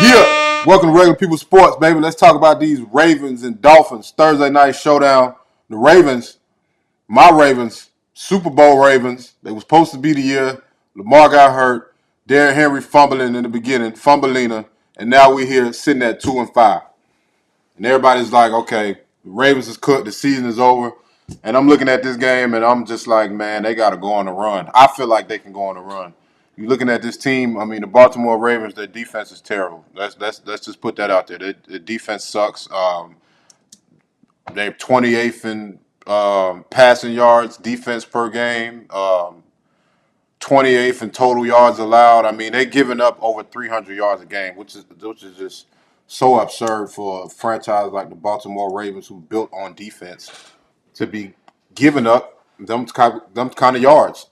Yeah, welcome to Regular People Sports, baby. Let's talk about these Ravens and Dolphins Thursday night showdown. The Ravens, my Ravens, Super Bowl Ravens. They were supposed to be the year. Lamar got hurt. Derrick Henry fumbling in the beginning, fumbling, and now we're here sitting at 2-5. And everybody's like, okay, the Ravens is cooked. The season is over. And I'm looking at this game, and I'm just like, man, they got to go on a run. I feel like they can go on a run. You're looking at this team. I mean, the Baltimore Ravens, their defense is terrible. Let's just put that out there. The defense sucks. They're 28th in passing yards, defense per game. 28th in total yards allowed. I mean, they're giving up over 300 yards a game, which is just so absurd for a franchise like the Baltimore Ravens, who built on defense, to be giving up them kind of yards.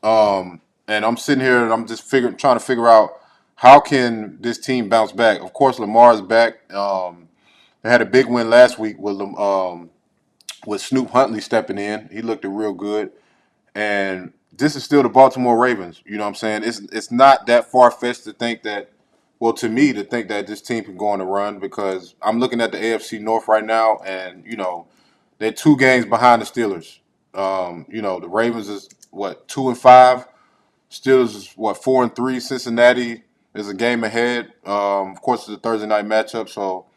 And I'm sitting here and I'm just trying to figure out how can this team bounce back. Of course, Lamar's back. They had a big win last week with Snoop Huntley stepping in. He looked real good. And this is still the Baltimore Ravens. You know what I'm saying? It's not that far fetched to think that. Well, to me, to think that this team can go on a run, because I'm looking at the AFC North right now, and they're 2 games behind the Steelers. The Ravens is what, 2-5. Steelers is what, 4-3. Cincinnati is a game ahead. Of course, it's a Thursday night matchup, so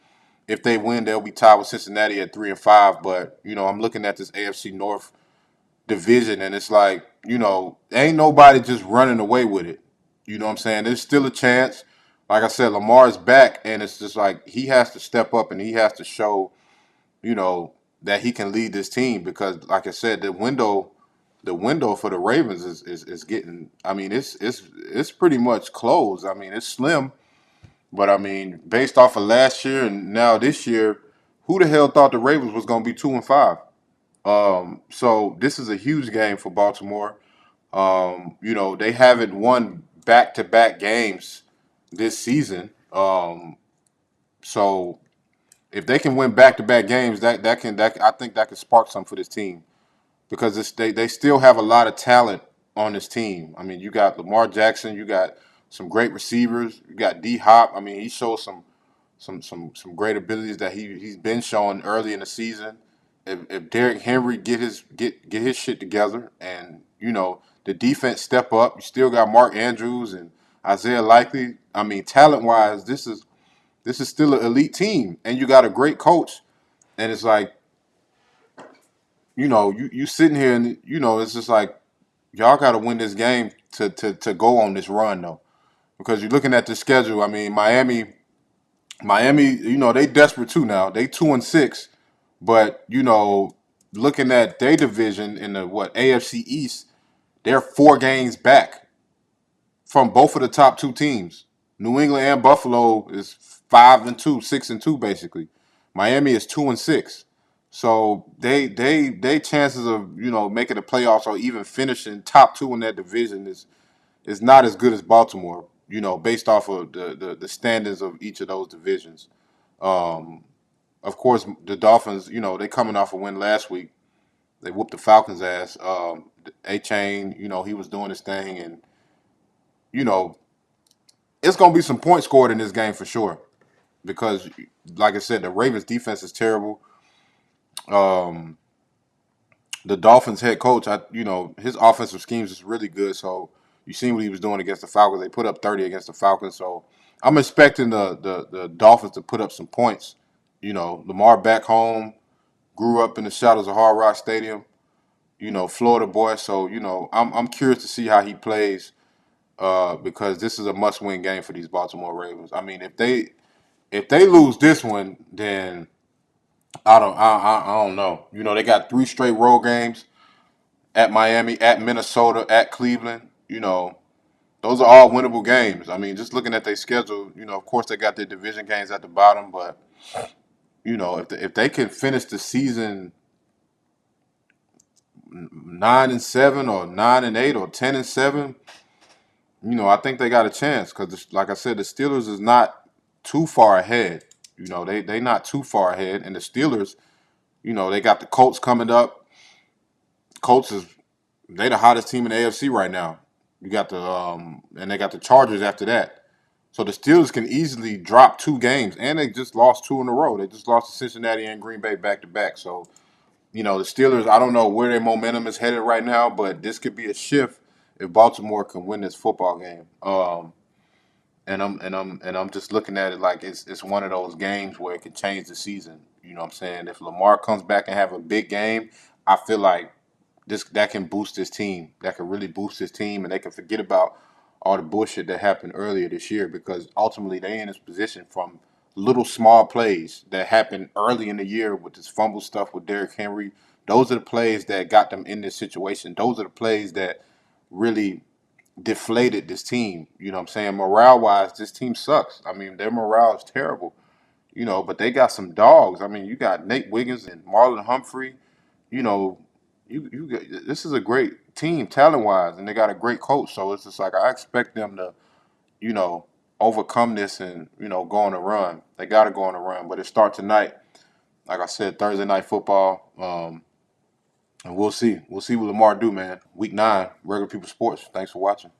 if they win, they'll be tied with Cincinnati at 3-5. But I'm looking at this AFC North division, and it's like, ain't nobody just running away with it. You know what I'm saying? There's still a chance. Like I said, Lamar's back, and it's just like he has to step up and he has to show, that he can lead this team, because, like I said, the window for the Ravens is getting. I mean, it's pretty much closed. I mean, it's slim, but I mean, based off of last year and now this year, who the hell thought the Ravens was going to be 2-5? So this is a huge game for Baltimore. They haven't won back-to-back games this season. So if they can win back-to-back games, that I think that can spark something for this team, because they still have a lot of talent on this team. I mean, you got Lamar Jackson, you got some great receivers, you got D Hop. I mean, he showed some great abilities that he's been showing early in the season. If Derrick Henry get his shit together, and the defense step up, you still got Mark Andrews and Isaiah Likely. I mean, talent wise, this is still an elite team, and you got a great coach. And it's like, you sitting here, and it's just like, y'all got to win this game to go on this run, though, because you're looking at the schedule. I mean, Miami, they desperate too now. They 2-6, but looking at their division in the AFC East, they're 4 games back from both of the top 2 teams. New England and Buffalo is 5-2, 6-2 basically. Miami is 2-6. So they chances of making the playoffs or even finishing top 2 in that division is not as good as Baltimore. Based off of the standings of each of those divisions. Um, of course, the Dolphins, they coming off a win last week. They whooped the Falcons' ass. A-Chain, he was doing his thing, and you know it's gonna be some points scored in this game for sure, because, like I said, the Ravens' defense is terrible. Um, the Dolphins' head coach, his offensive schemes is really good. So you seen what he was doing against the Falcons. They put up 30 against the Falcons. So I'm expecting the Dolphins to put up some points. Lamar back home, grew up in the shadows of Hard Rock Stadium. Florida boy. So I'm curious to see how he plays, because this is a must-win game for these Baltimore Ravens. I mean, if they lose this one, then I don't know. They got 3 straight road games at Miami, at Minnesota, at Cleveland. Those are all winnable games. I mean, just looking at their schedule, of course they got their division games at the bottom, but if they can finish the season 9-7 or 9-8 or 10-7, I think they got a chance, because, like I said, the Steelers is not too far ahead. They not too far ahead, and the Steelers, they got the Colts coming up. Colts is they the hottest team in the AFC right now. You got and they got the Chargers after that. So the Steelers can easily drop 2 games, and they just lost 2 in a row. They just lost to Cincinnati and Green Bay back to back. So the Steelers, I don't know where their momentum is headed right now, but this could be a shift if Baltimore can win this football game. And I'm just looking at it like it's one of those games where it can change the season. You know what I'm saying? If Lamar comes back and have a big game, I feel like that can boost his team. That can really boost his team, and they can forget about all the bullshit that happened earlier this year because ultimately they in this position from little small plays that happened early in the year with this fumble stuff with Derrick Henry. Those are the plays that got them in this situation. Those are the plays that really deflated this team. You know what I'm saying? Morale wise, this team sucks. I mean, their morale is terrible. But they got some dogs. I mean, you got Nate Wiggins and Marlon Humphrey. You know, you get, this is a great team talent wise, and they got a great coach. So it's just like I expect them to, you know, overcome this and go on a run. They got to go on a run, but it starts tonight. Like I said, Thursday night football. And we'll see. We'll see what Lamar do, man. Week 9, regular people sports. Thanks for watching.